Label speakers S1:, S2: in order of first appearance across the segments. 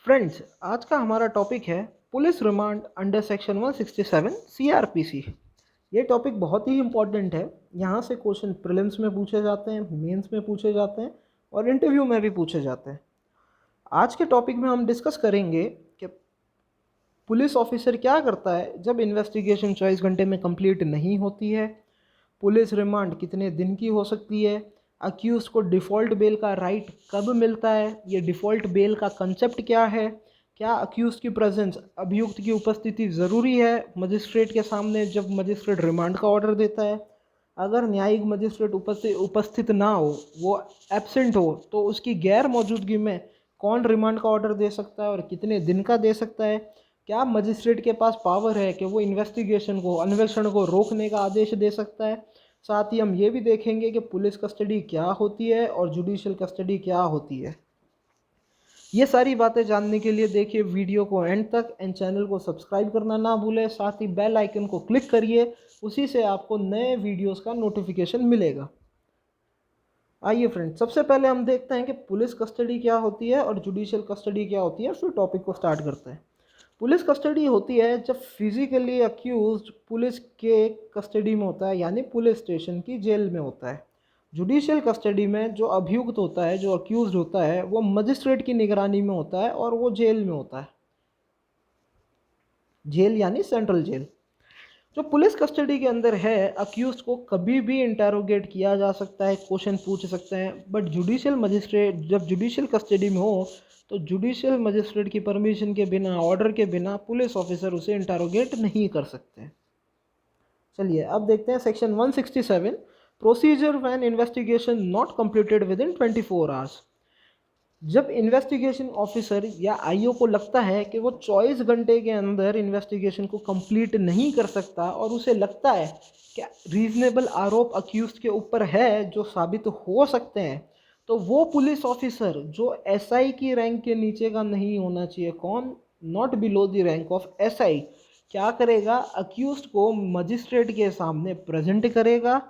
S1: Friends, आज का हमारा टॉपिक है police remand under section 167 CrPC. ये टॉपिक बहुत ही इम्पॉर्टेंट है। यहाँ से क्वेश्चन प्रीलिम्स में पूछे जाते हैं, मेंस में पूछे जाते हैं और इंटरव्यू में भी पूछे जाते हैं। आज के टॉपिक में हम डिस्कस करेंगे कि पुलिस ऑफिसर क्या करता है जब इन्वेस्टिगेशन 24 घंटे में कंप्लीट नहीं होती है, पुलिस रिमांड कितने दिन की हो सकती है, अक्यूज को डिफ़ॉल्ट बेल का राइट कब मिलता है, ये डिफ़ॉल्ट बेल का कंसेप्ट क्या है, क्या अक्यूज की प्रेजेंस अभियुक्त की उपस्थिति ज़रूरी है मजिस्ट्रेट के सामने जब मजिस्ट्रेट रिमांड का ऑर्डर देता है, अगर न्यायिक मजिस्ट्रेट उपस्थित ना हो, वो एब्सेंट हो, तो उसकी गैर मौजूदगी में कौन रिमांड का ऑर्डर दे सकता है और कितने दिन का दे सकता है, क्या मजिस्ट्रेट के पास पावर है कि वो इन्वेस्टिगेशन को अन्वेषण को रोकने का आदेश दे सकता है। साथ ही हम ये भी देखेंगे कि पुलिस कस्टडी क्या होती है और जुडिशियल कस्टडी क्या होती है। ये सारी बातें जानने के लिए देखिए वीडियो को एंड तक एंड चैनल को सब्सक्राइब करना ना भूलें। साथ ही बेल आइकन को क्लिक करिए, उसी से आपको नए वीडियोस का नोटिफिकेशन मिलेगा। आइए फ्रेंड्स, सबसे पहले हम देखते हैं कि पुलिस कस्टडी क्या होती है और जुडिशियल कस्टडी क्या होती है, फिर टॉपिक को स्टार्ट करते हैं। पुलिस कस्टडी होती है जब फिजिकली अक्यूज्ड पुलिस के कस्टडी में होता है, यानी पुलिस स्टेशन की जेल में होता है। जुडिशियल कस्टडी में जो अभियुक्त होता है, जो अक्यूज्ड होता है, वो मजिस्ट्रेट की निगरानी में होता है और वो जेल में होता है। जेल यानी सेंट्रल जेल। जो पुलिस कस्टडी के अंदर है, अक्यूज को कभी भी इंटेरोगेट किया जा सकता है, क्वेश्चन पूछ सकते हैं। बट जुडिशियल मजिस्ट्रेट जब जुडिशियल कस्टडी में हो, तो जुडिशियल मजिस्ट्रेट की परमिशन के बिना, ऑर्डर के बिना पुलिस ऑफिसर उसे इंटेरोगेट नहीं कर सकते। चलिए अब देखते हैं section 167, procedure when investigation not completed with in 24 hours. जब इन्वेस्टिगेशन ऑफिसर या आईओ को लगता है कि वो 24 घंटे के अंदर इन्वेस्टिगेशन को कंप्लीट नहीं कर सकता और उसे लगता है कि रीजनेबल आरोप अक्यूज के ऊपर है जो साबित हो सकते हैं, तो वो पुलिस ऑफिसर जो एसआई की रैंक के नीचे का नहीं होना चाहिए, कौन, not below the rank of SI, क्या करेगा, अक्यूज को मजिस्ट्रेट के सामने प्रेजेंट करेगा।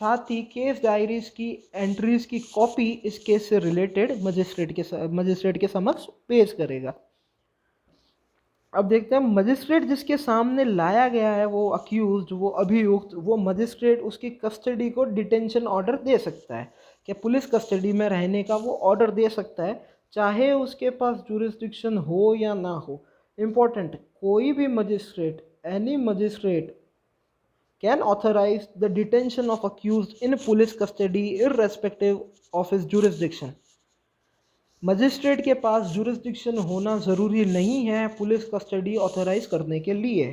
S1: साथ ही केस डायरीज की एंट्रीज की कॉपी इस केस से रिलेटेड मजिस्ट्रेट के समक्ष पेश करेगा। अब देखते हैं मजिस्ट्रेट जिसके सामने लाया गया है, वो अक्यूज्ड, वो अभियुक्त, वो मजिस्ट्रेट उसकी कस्टडी को डिटेंशन ऑर्डर दे सकता है कि पुलिस कस्टडी में रहने का वो ऑर्डर दे सकता है, चाहे उसके पास जुरिस्डिक्शन हो या ना हो। इम्पोर्टेंट, कोई भी magistrate, any magistrate can authorize the detention of accused in police custody irrespective of his jurisdiction। Magistrate के पास जुरिस्डिक्शन होना ज़रूरी नहीं है पुलिस कस्टडी ऑथराइज करने के लिए।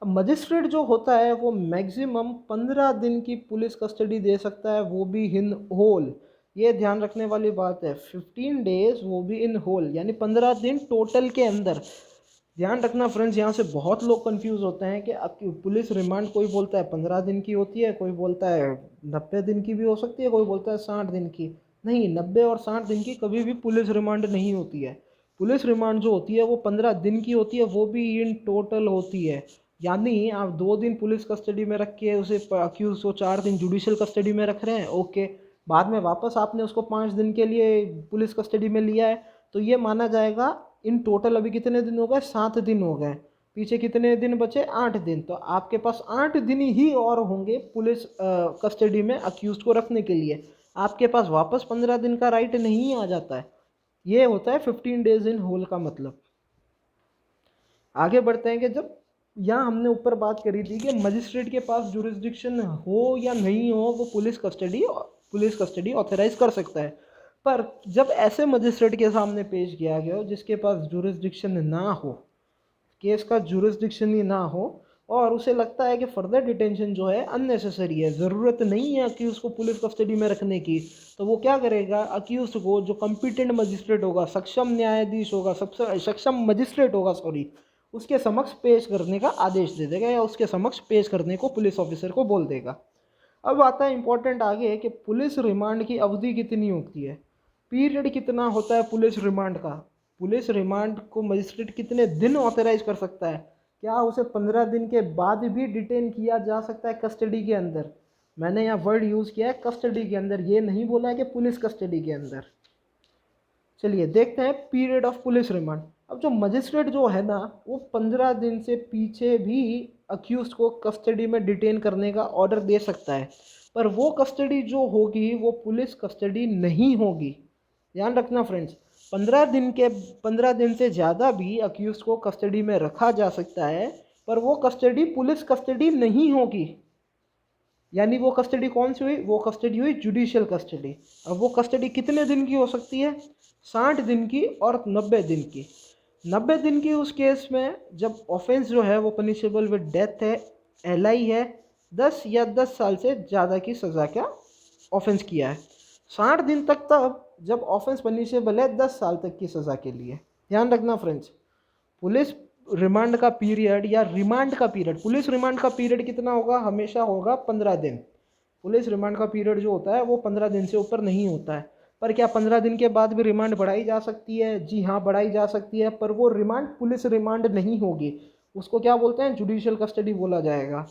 S1: अब मजिस्ट्रेट जो होता है वो मैक्सिमम 15 दिन की पुलिस कस्टडी दे सकता है, वो भी इन होल। ये ध्यान रखने वाली बात है, 15 डेज, वो भी इन होल, यानी 15 दिन टोटल के अंदर। ध्यान रखना फ्रेंड्स, यहाँ से बहुत लोग कंफ्यूज होते हैं कि आपकी पुलिस रिमांड, कोई बोलता है 15 दिन की होती है, कोई बोलता है 90 दिन की भी हो सकती है, कोई बोलता है 60 दिन की। नहीं, 90 और 60 दिन की कभी भी पुलिस रिमांड नहीं होती है। पुलिस रिमांड जो होती है वो 15 दिन की होती है, वो भी इन टोटल होती है। यानी आप 2 दिन पुलिस कस्टडी में रख के उसे अक्यूज को 4 दिन जुडिशियल कस्टडी में रख रहे हैं, ओके, बाद में वापस आपने उसको 5 दिन के लिए पुलिस कस्टडी में लिया है, तो ये माना जाएगा इन टोटल अभी कितने दिन हो गए, 7 दिन हो गए, पीछे कितने दिन बचे, 8 दिन, तो आपके पास 8 दिन ही और होंगे पुलिस कस्टडी में अक्यूज को रखने के लिए। आपके पास वापस 15 दिन का राइट नहीं आ जाता है। ये होता है 15 डेज इन होल का मतलब। आगे बढ़ते हैं कि जब यहाँ हमने ऊपर बात करी थी कि मजिस्ट्रेट के पास जुरिस्डिक्शन हो या नहीं हो, वो पुलिस कस्टडी ऑथराइज कर सकता है। पर जब ऐसे मजिस्ट्रेट के सामने पेश किया गया हो जिसके पास जुरिस्डिक्शन ना हो, केस का जुरिस्डिक्शन ही ना हो, और उसे लगता है कि फर्दर डिटेंशन जो है अननेसेसरी है, ज़रूरत नहीं है अक्यूज को पुलिस कस्टडी में रखने की, तो वो क्या करेगा, अक्यूज को जो कॉम्पिटेंट मजिस्ट्रेट होगा, सक्षम न्यायाधीश होगा, सबसे सक्षम मजिस्ट्रेट होगा, सॉरी, उसके समक्ष पेश करने का आदेश दे देगा या उसके समक्ष पेश करने को पुलिस ऑफिसर को बोल देगा। अब आता है इंपॉर्टेंट आगे कि पुलिस रिमांड की अवधि कितनी होती है, पीरियड कितना होता है पुलिस रिमांड का। पुलिस रिमांड को मजिस्ट्रेट कितने दिन ऑथराइज कर सकता है, क्या उसे 15 दिन के बाद भी डिटेन किया जा सकता है कस्टडी के अंदर। मैंने यहाँ वर्ड यूज़ किया है कस्टडी के अंदर, ये नहीं बोला है कि पुलिस कस्टडी के अंदर। चलिए देखते हैं पीरियड ऑफ पुलिस रिमांड। अब जो मजिस्ट्रेट जो है ना, वो 15 दिन से पीछे भी अक्यूज को कस्टडी में डिटेन करने का ऑर्डर दे सकता है, पर वो कस्टडी जो होगी वो पुलिस कस्टडी नहीं होगी। ध्यान रखना फ्रेंड्स, 15 दिन से ज़्यादा भी अक्यूज को कस्टडी में रखा जा सकता है, पर वो कस्टडी पुलिस कस्टडी नहीं होगी। यानी वो कस्टडी कौन सी हुई? वो कस्टडी हुई जुडिशियल कस्टडी। अब वो कस्टडी कितने दिन की हो सकती है? 60 दिन की और 90 दिन की। 90 दिन की उस केस में जब ऑफेंस जो है वो पनिशेबल विद डेथ है, एलआई है, 10 या 10 साल से ज़्यादा की सज़ा का ऑफेंस किया है। 60 दिन तक तब जब ऑफेंस पनिशेबल है 10 साल तक की सज़ा के लिए। ध्यान रखना फ्रेंड्स, पुलिस रिमांड का पीरियड या रिमांड का पीरियड, पुलिस रिमांड का पीरियड कितना होगा? हमेशा होगा 15 दिन। पुलिस रिमांड का पीरियड जो होता है वो 15 दिन से ऊपर नहीं होता है। पर क्या 15 दिन के बाद भी रिमांड बढ़ाई जा सकती है? जी हाँ, बढ़ाई जा सकती है, पर वो रिमांड पुलिस रिमांड नहीं होगी। उसको क्या बोलते हैं? जुडिशियल कस्टडी बोला जाएगा,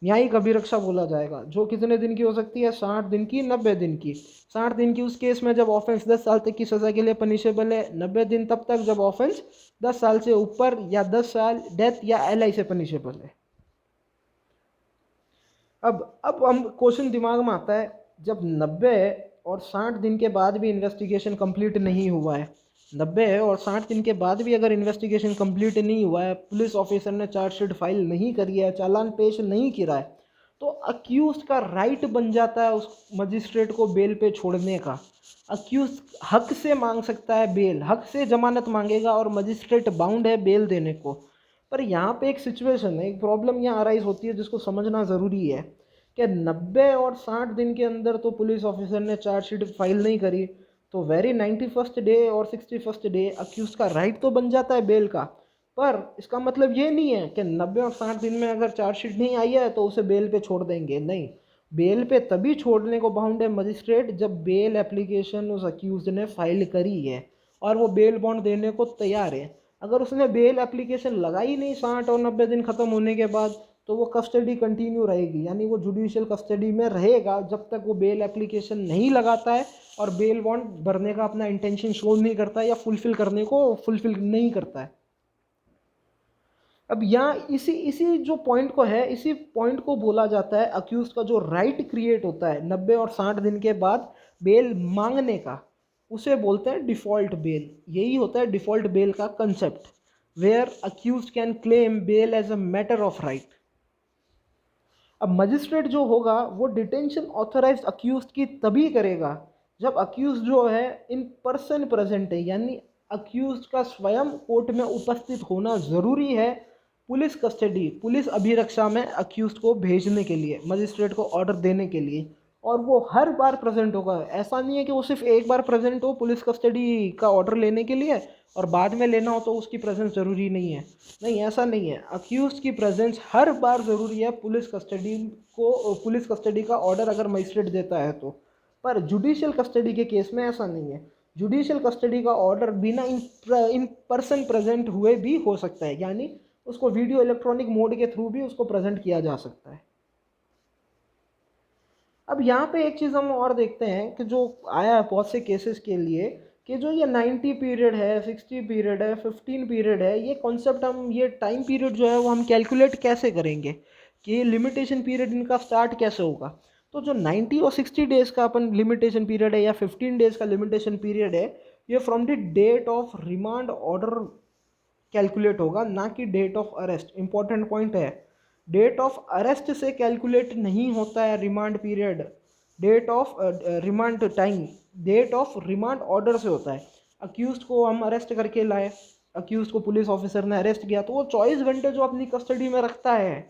S1: न्यायिक अभिरक्षा बोला जाएगा। जो कितने दिन की हो सकती है? 60 दिन की, 90 दिन की। 60 दिन की उस केस में जब ऑफेंस 10 साल तक की सज़ा के लिए पनिशेबल है, 90 दिन तब तक जब ऑफेंस 10 साल से ऊपर या 10 साल डेथ या एलआई से पनिशेबल है। अब हम क्वेश्चन दिमाग में आता है, जब 90 और 60 दिन के बाद भी इन्वेस्टिगेशन कंप्लीट नहीं हुआ है, 90 और 60 दिन के बाद भी अगर इन्वेस्टिगेशन कंप्लीट नहीं हुआ है, पुलिस ऑफिसर ने चार्जशीट फाइल नहीं करी है, चालान पेश नहीं किया है, तो अक्यूज का राइट बन जाता है उस मजिस्ट्रेट को बेल पे छोड़ने का। अक्यूज हक से मांग सकता है बेल, हक से जमानत मांगेगा और मजिस्ट्रेट बाउंड है बेल देने को। पर यहाँ पे एक सिचुएशन है, एक प्रॉब्लम यहाँ अराइज होती है जिसको समझना ज़रूरी है कि 90 और 60 दिन के अंदर तो पुलिस ऑफिसर ने चार्जशीट फाइल नहीं करी, तो वेरी 91st डे और 61st डे अक्यूज का राइट तो बन जाता है बेल का। पर इसका मतलब ये नहीं है कि 90 और 60 दिन में अगर चार्जशीट नहीं आई है तो उसे बेल पे छोड़ देंगे, नहीं। बेल पे तभी छोड़ने को बाउंड है मजिस्ट्रेट जब बेल एप्लीकेशन उस अक्यूज ने फाइल करी है और वो बेल बॉन्ड देने को तैयार है। अगर उसने बेल एप्लीकेशन लगाई नहीं 60 और 90 दिन ख़त्म होने के बाद, तो वो कस्टडी कंटिन्यू रहेगी, यानी वो जुडिशियल कस्टडी में रहेगा जब तक वो बेल एप्लीकेशन नहीं लगाता है और बेल बॉन्ड भरने का अपना इंटेंशन शो नहीं करता या फुलफिल नहीं करता है। अब यहाँ इसी जो पॉइंट को है, इसी पॉइंट को बोला जाता है अक्यूज का जो राइट क्रिएट होता है 90 और 60 दिन के बाद बेल मांगने का, उसे बोलते हैं डिफ़ॉल्ट बेल। यही होता है डिफ़ॉल्ट बेल का concept, where accused can claim bail as a matter of right. अब मजिस्ट्रेट जो होगा वो डिटेंशन ऑथराइज्ड अक्यूज की तभी करेगा जब अक्यूज जो है इन पर्सन प्रेजेंट है, यानी अक्यूज का स्वयं कोर्ट में उपस्थित होना ज़रूरी है पुलिस कस्टडी, पुलिस अभिरक्षा में अक्यूज को भेजने के लिए, मजिस्ट्रेट को ऑर्डर देने के लिए। और वो हर बार प्रेजेंट होगा, ऐसा नहीं है कि वो सिर्फ एक बार प्रेजेंट हो पुलिस कस्टडी का ऑर्डर लेने के लिए और बाद में लेना हो तो उसकी प्रेजेंस ज़रूरी नहीं है। नहीं, ऐसा नहीं है, अक्यूज की प्रेजेंस हर बार ज़रूरी है पुलिस कस्टडी का ऑर्डर अगर मजिस्ट्रेट देता है तो। पर जुडिशियल कस्टडी के केस में ऐसा नहीं है, जुडिशियल कस्टडी का ऑर्डर बिना इन पर्सन प्रेजेंट हुए भी हो सकता है, यानी उसको वीडियो इलेक्ट्रॉनिक मोड के थ्रू भी उसको प्रेजेंट किया जा सकता है। अब यहाँ पे एक चीज़ हम और देखते हैं कि जो आया है बहुत से केसेस के लिए कि जो ये 90 पीरियड है, 60 पीरियड है, 15 पीरियड है, ये कॉन्सेप्ट हम, ये टाइम पीरियड जो है वो हम कैलकुलेट कैसे करेंगे कि लिमिटेशन पीरियड इनका स्टार्ट कैसे होगा। तो जो 90 और 60 डेज़ का अपन लिमिटेशन पीरियड है या 15 डेज़ का लिमिटेशन पीरियड है, ये from the date of remand order calculate होगा, ना कि date of arrest. Important point है, डेट ऑफ अरेस्ट से कैलकुलेट नहीं होता है remand period, date of remand time date of remand order से होता है। अक्यूज को हम अरेस्ट करके लाए, अक्यूज को पुलिस ऑफिसर ने अरेस्ट किया, तो वो 24 घंटे जो अपनी कस्टडी में रखता है,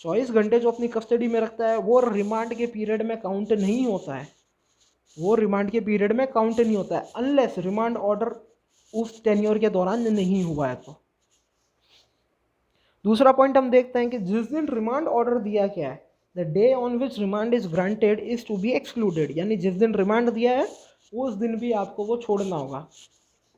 S1: 24 घंटे जो अपनी कस्टडी में रखता है वो रिमांड के पीरियड में काउंट नहीं होता है, वो रिमांड के पीरियड में काउंट नहीं होता है अनलेस रिमांड ऑर्डर उस टेन्योर के दौरान नहीं हुआ है तो। दूसरा पॉइंट हम देखते हैं कि जिस दिन रिमांड ऑर्डर दिया गया है, the day on which remand is granted is to be excluded, यानी जिस दिन रिमांड दिया है उस दिन भी आपको वो छोड़ना होगा।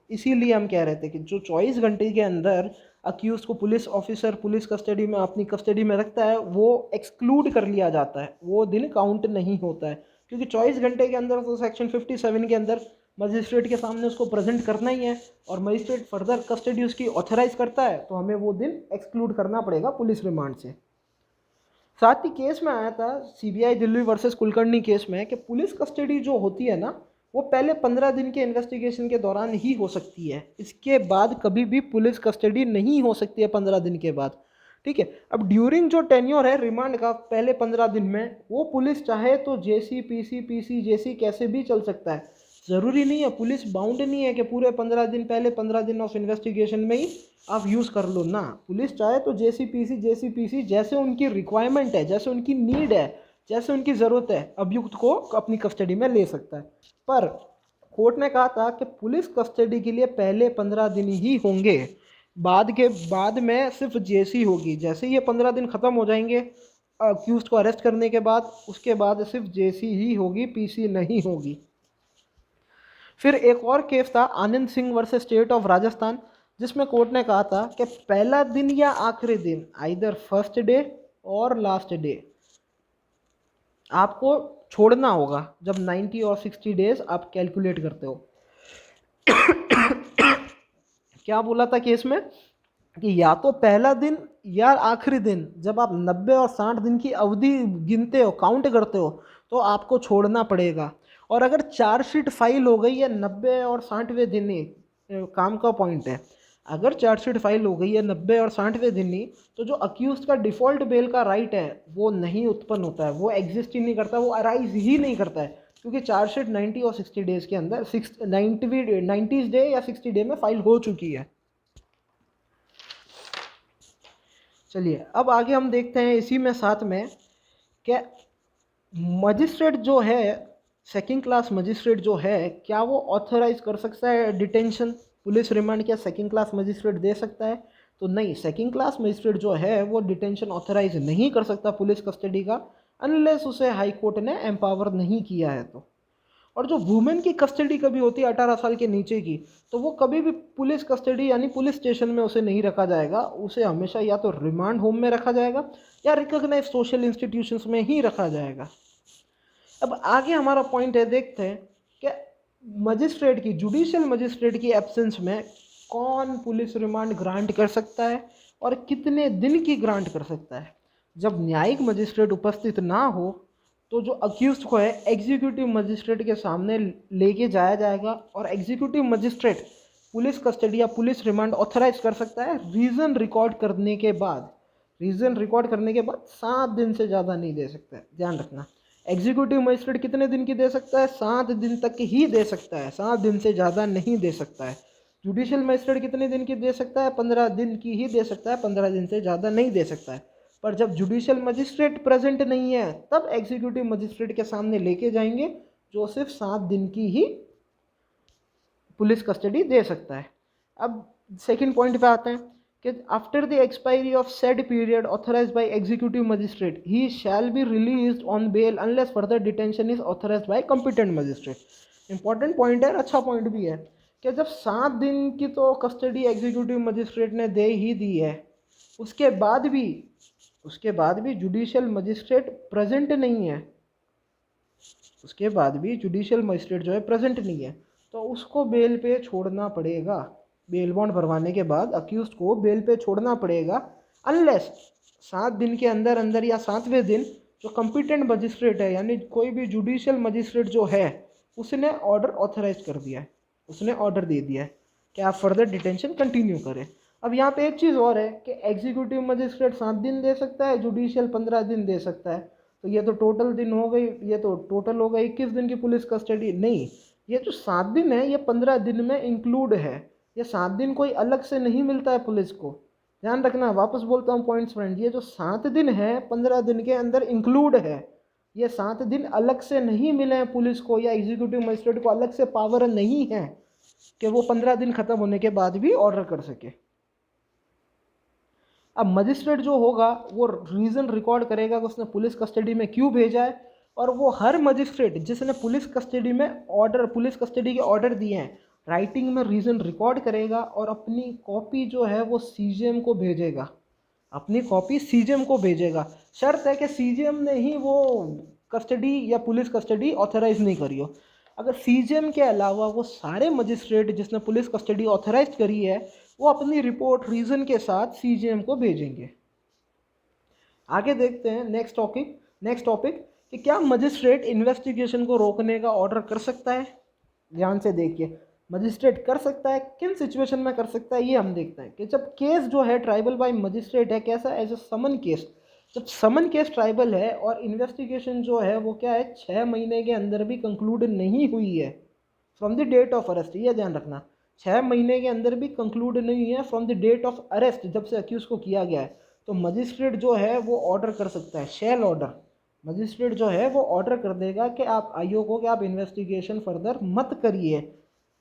S1: इसीलिए हम कह रहे थे कि जो 24 घंटे के अंदर अक्यूज को पुलिस ऑफिसर पुलिस कस्टडी में अपनी कस्टडी में रखता है वो एक्सक्लूड कर लिया जाता है, वो दिन काउंट नहीं होता है, क्योंकि 24 घंटे के अंदर तो सेक्शन 57 के अंदर मजिस्ट्रेट के सामने उसको प्रेजेंट करना ही है और मजिस्ट्रेट फर्दर कस्टडी उसकी ऑथराइज करता है तो हमें वो दिन एक्सक्लूड करना पड़ेगा पुलिस रिमांड से। साथ ही केस में आया था CBI Delhi versus Kulkarni case में कि पुलिस कस्टडी जो होती है ना वो पहले 15 दिन के इन्वेस्टिगेशन के दौरान ही हो सकती है, इसके बाद कभी भी पुलिस कस्टडी नहीं हो सकती है 15 दिन के बाद। ठीक है, अब ड्यूरिंग जो टेन्योर है रिमांड का पहले 15 दिन में वो पुलिस चाहे तो जेसी पीसी पीसी जेसी कैसे भी चल सकता है, ज़रूरी नहीं है, पुलिस बाउंड नहीं है कि पूरे 15 दिन पहले 15 दिन ऑफ इन्वेस्टिगेशन में ही आप यूज़ कर लो ना। पुलिस चाहे तो जेसी पीसी जैसे उनकी रिक्वायरमेंट है, जैसे उनकी नीड है, जैसे उनकी ज़रूरत है अभियुक्त को अपनी कस्टडी में ले सकता है। पर कोर्ट ने कहा था कि पुलिस कस्टडी के लिए पहले 15 दिन ही होंगे, बाद में सिर्फ जेसी होगी। जैसे ये 15 दिन ख़त्म हो जाएंगे अक्यूज को अरेस्ट करने के बाद, उसके बाद सिर्फ जेसी ही होगी, पीसी नहीं होगी। फिर एक और केस था Anand Singh versus state of Rajasthan, जिसमें कोर्ट ने कहा था कि पहला दिन या आखिरी दिन, आइदर फर्स्ट डे और लास्ट डे, आपको छोड़ना होगा जब 90 और 60 डेज आप कैलकुलेट करते हो। क्या बोला था केस में कि या तो पहला दिन या आखिरी दिन, जब आप 90 और 60 दिन की अवधि गिनते हो, काउंट करते हो, तो आपको छोड़ना पड़ेगा। और अगर चार्जशीट फाइल हो गई है 90 और 60वें दिन ही, काम का पॉइंट है, अगर चार्जशीट फाइल हो गई है 90 और 60वें दिन ही, तो जो अक्यूज का डिफ़ॉल्ट बेल का राइट है वो नहीं उत्पन्न होता है, वो एग्जिस्ट ही नहीं करता, वो अराइज ही नहीं करता है, क्योंकि चार्जशीट 90 और 60 डेज़ के अंदर 90 डे या 60 डे में फाइल हो चुकी है। चलिए अब आगे हम देखते हैं इसी में साथ में कि मजिस्ट्रेट जो है, सेकंड क्लास मजिस्ट्रेट जो है, क्या वो ऑथराइज कर सकता है डिटेंशन, पुलिस रिमांड क्या सेकंड क्लास मजिस्ट्रेट दे सकता है? तो नहीं, सेकंड क्लास मजिस्ट्रेट जो है वो डिटेंशन ऑथराइज नहीं कर सकता पुलिस कस्टडी का, अनलेस उसे हाई कोर्ट ने एम्पावर नहीं किया है तो। और जो वुमेन की कस्टडी कभी होती है 18 साल के नीचे की, तो वो कभी भी पुलिस कस्टडी यानी पुलिस स्टेशन में उसे नहीं रखा जाएगा, उसे हमेशा या तो रिमांड होम में रखा जाएगा या रिकॉग्नाइज सोशल इंस्टीट्यूशंस में ही रखा जाएगा। अब आगे हमारा पॉइंट है, देखते हैं कि मजिस्ट्रेट की, जुडिशियल मजिस्ट्रेट की एब्सेंस में कौन पुलिस रिमांड ग्रांट कर सकता है और कितने दिन की ग्रांट कर सकता है। जब न्यायिक मजिस्ट्रेट उपस्थित ना हो तो जो अक्यूज को है एग्जीक्यूटिव मजिस्ट्रेट के सामने लेके जाया जाएगा और एग्जीक्यूटिव मजिस्ट्रेट पुलिस कस्टडी या पुलिस रिमांड ऑथराइज कर सकता है रीज़न रिकॉर्ड करने के बाद। रीज़न रिकॉर्ड करने के बाद 7 दिन से ज़्यादा नहीं दे सकता है, ध्यान रखना। एग्जीक्यूटिव मजिस्ट्रेट कितने दिन की दे सकता है? 7 दिन तक ही दे सकता है, 7 दिन से ज़्यादा नहीं दे सकता है। जुडिशियल मजिस्ट्रेट कितने दिन की दे सकता है? 15 दिन की ही दे सकता है, 15 दिन से ज़्यादा नहीं दे सकता है। पर जब जुडिशियल मजिस्ट्रेट प्रेजेंट नहीं है तब एग्जीक्यूटिव मजिस्ट्रेट के सामने लेके जाएंगे, जो सिर्फ 7 दिन की ही पुलिस कस्टडी दे सकता है। अब सेकंड पॉइंट पे आते हैं कि after the expiry of said period authorised by executive magistrate ही shall be released on bail unless further detention is authorised by competent magistrate. Important point है, अच्छा पॉइंट भी है कि जब 7 दिन की तो कस्टडी एग्जीक्यूटिव मजिस्ट्रेट ने दे ही दी है, उसके बाद भी जुडिशियल मजिस्ट्रेट प्रेजेंट नहीं है, उसके बाद भी जुडिशियल मजिस्ट्रेट जो है प्रेजेंट नहीं है, तो उसको बेल पे छोड़ना पड़ेगा। बेल बॉन्ड भरवाने के बाद अक्यूज्ड को बेल पे छोड़ना पड़ेगा, अनलेस 7 दिन के अंदर अंदर या 7वें दिन जो कॉम्पिटेंट मजिस्ट्रेट है यानी कोई भी जुडिशियल मजिस्ट्रेट जो है उसने ऑर्डर ऑथराइज कर दिया है, उसने ऑर्डर दे दिया है कि आप फर्दर डिटेंशन कंटिन्यू करें। अब यहाँ पे एक चीज़ और है कि एग्जीक्यूटिव मजिस्ट्रेट 7 दिन दे सकता है, जुडिशियल 15 दिन दे सकता है, तो ये तो टोटल दिन हो गई, ये तो टोटल हो गई 21 दिन की पुलिस कस्टडी। नहीं, ये जो 7 दिन है ये 15 दिन में इंक्लूड है, ये 7 दिन कोई अलग से नहीं मिलता है पुलिस को, ध्यान रखना। वापस बोलता हूँ पॉइंट्स फ्रेंड, ये जो 7 दिन है 15 दिन के अंदर इंक्लूड है, ये 7 दिन अलग से नहीं मिले हैं पुलिस को या एग्जीक्यूटिव मजिस्ट्रेट को अलग से पावर नहीं है कि वो 15 दिन खत्म होने के बाद भी ऑर्डर कर सके। अब मजिस्ट्रेट जो होगा वो रीज़न रिकॉर्ड करेगा कि उसने पुलिस कस्टडी में क्यों भेजा है, और वो हर मजिस्ट्रेट जिसने पुलिस कस्टडी के ऑर्डर दिए हैं राइटिंग में रीज़न रिकॉर्ड करेगा और अपनी कॉपी जो है वो सीजीएम को भेजेगा, अपनी कॉपी सीजीएम को भेजेगा। शर्त है कि सीजीएम ने ही वो कस्टडी या पुलिस कस्टडी ऑथराइज नहीं करी हो। अगर सीजेएम के अलावा वो सारे मजिस्ट्रेट जिसने पुलिस कस्टडी ऑथराइज करी है वो अपनी रिपोर्ट रीज़न के साथ सीजेएम को भेजेंगे। आगे देखते हैं नेक्स्ट टॉपिक कि क्या मजिस्ट्रेट इन्वेस्टिगेशन को रोकने का ऑर्डर कर सकता है। ध्यान से देखिए, मजिस्ट्रेट कर सकता है, किन सिचुएशन में कर सकता है ये हम देखते हैं कि जब केस जो है ट्राइबल बाय मजिस्ट्रेट है, कैसा एज ए समन केस, जब समन केस ट्राइबल है और इन्वेस्टिगेशन जो है वो क्या है 6 महीने के अंदर भी कंक्लूड नहीं हुई है from the date of arrest, ये ध्यान रखना, 6 महीने के अंदर भी कंक्लूड नहीं है from the date of arrest, जब से अक्यूज को किया गया है, तो मजिस्ट्रेट जो है वो ऑर्डर कर सकता है, शेल ऑर्डर, मजिस्ट्रेट जो है वो ऑर्डर कर देगा कि आप आयोग को कि आप इन्वेस्टिगेशन फर्दर मत करिए,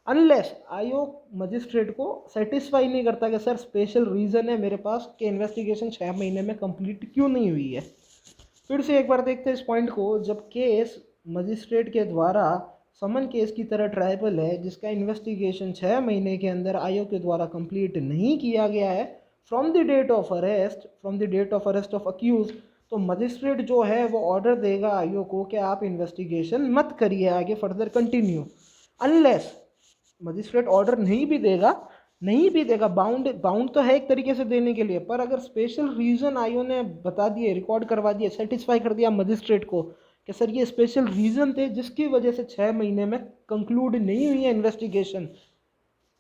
S1: अनलेस आयोग मजिस्ट्रेट को सेटिस्फाई नहीं करता कि सर स्पेशल रीज़न है मेरे पास कि इन्वेस्टिगेशन 6 महीने में कंप्लीट क्यों नहीं हुई है। फिर से एक बार देखते हैं इस पॉइंट को, जब केस मजिस्ट्रेट के द्वारा समन केस की तरह ट्राइबल है जिसका इन्वेस्टिगेशन 6 महीने के अंदर आयोग के द्वारा कंप्लीट नहीं किया गया है from the date of arrest of accused, तो मजिस्ट्रेट जो है वो ऑर्डर देगा आयोग को कि आप इन्वेस्टिगेशन मत करिए आगे further continue, unless magistrate order नहीं भी देगा, बाउंड तो है एक तरीके से देने के लिए, पर अगर स्पेशल रीज़न आयोग ने बता दिए, रिकॉर्ड करवा दिए, सेटिस्फाई कर दिया मजिस्ट्रेट को कि सर ये स्पेशल रीज़न थे जिसकी वजह से 6 महीने में कंक्लूड नहीं हुई है इन्वेस्टिगेशन,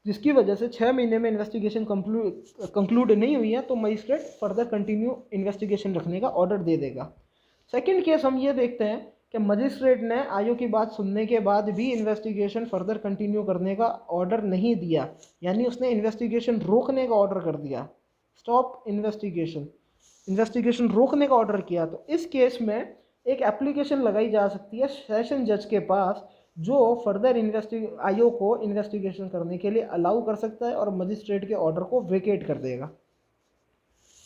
S1: जिसकी वजह से 6 महीने में इन्वेस्टिगेशन कंक्लूड नहीं हुई है, तो मजिस्ट्रेट फर्दर कंटिन्यू इन्वेस्टिगेशन रखने का ऑर्डर दे देगा। सेकेंड केस हम ये देखते हैं कि मजिस्ट्रेट ने आयोग की बात सुनने के बाद भी इन्वेस्टिगेशन फर्दर कंटिन्यू करने का ऑर्डर नहीं दिया, यानी उसने इन्वेस्टिगेशन रोकने का ऑर्डर कर दिया, स्टॉप इन्वेस्टिगेशन रोकने का ऑर्डर किया, तो इस केस में एक एप्लीकेशन लगाई जा सकती है सेशन जज के पास जो फर्दर आयोग को इन्वेस्टिगेशन करने के लिए अलाउ कर सकता है और मजिस्ट्रेट के ऑर्डर को वेकेट कर देगा।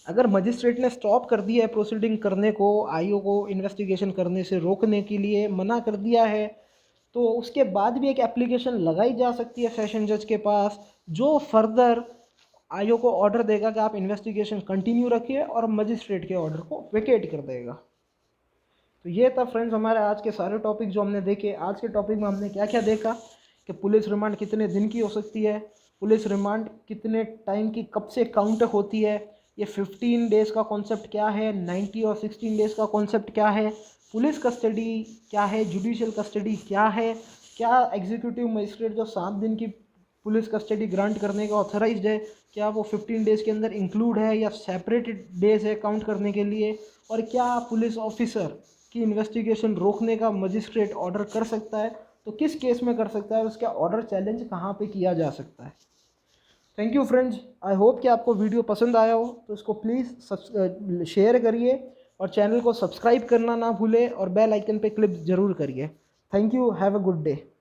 S1: अगर मजिस्ट्रेट ने स्टॉप कर दिया है प्रोसीडिंग करने को, आयोग को इन्वेस्टिगेशन करने से रोकने के लिए मना कर दिया है, तो उसके बाद भी एक एप्लीकेशन लगाई जा सकती है सेशन जज के पास जो फर्दर आयोग को ऑर्डर देगा कि आप इन्वेस्टिगेशन कंटिन्यू रखिए और मजिस्ट्रेट के ऑर्डर को वेकेट कर देगा। तो ये था फ्रेंड्स हमारे आज के सारे टॉपिक जो हमने देखे। आज के टॉपिक में हमने क्या क्या देखा कि पुलिस रिमांड कितने दिन की हो सकती है, पुलिस रिमांड कितने टाइम की कब से काउंट होती है, ये 15 डेज़ का कॉन्सेप्ट क्या है, 90 और 16 डेज़ का कॉन्सेप्ट क्या है, पुलिस कस्टडी क्या है, जुडिशियल कस्टडी क्या है, क्या एग्जीक्यूटिव मजिस्ट्रेट जो 7 दिन की पुलिस कस्टडी ग्रांट करने का ऑथराइज्ड है क्या वो 15 डेज़ के अंदर इंक्लूड है या सेपरेटेड डेज़ है काउंट करने के लिए, और क्या पुलिस ऑफिसर की इन्वेस्टिगेशन रोकने का मजिस्ट्रेट ऑर्डर कर सकता है, तो किस केस में कर सकता है, उसका ऑर्डर चैलेंज कहाँ पे किया जा सकता है। Thank you friends, I hope कि आपको वीडियो पसंद आया हो, तो इसको प्लीज़ शेयर करिए और चैनल को सब्सक्राइब करना ना भूलें और बेल आइकन पे क्लिक ज़रूर करिए। Thank you, have a good day.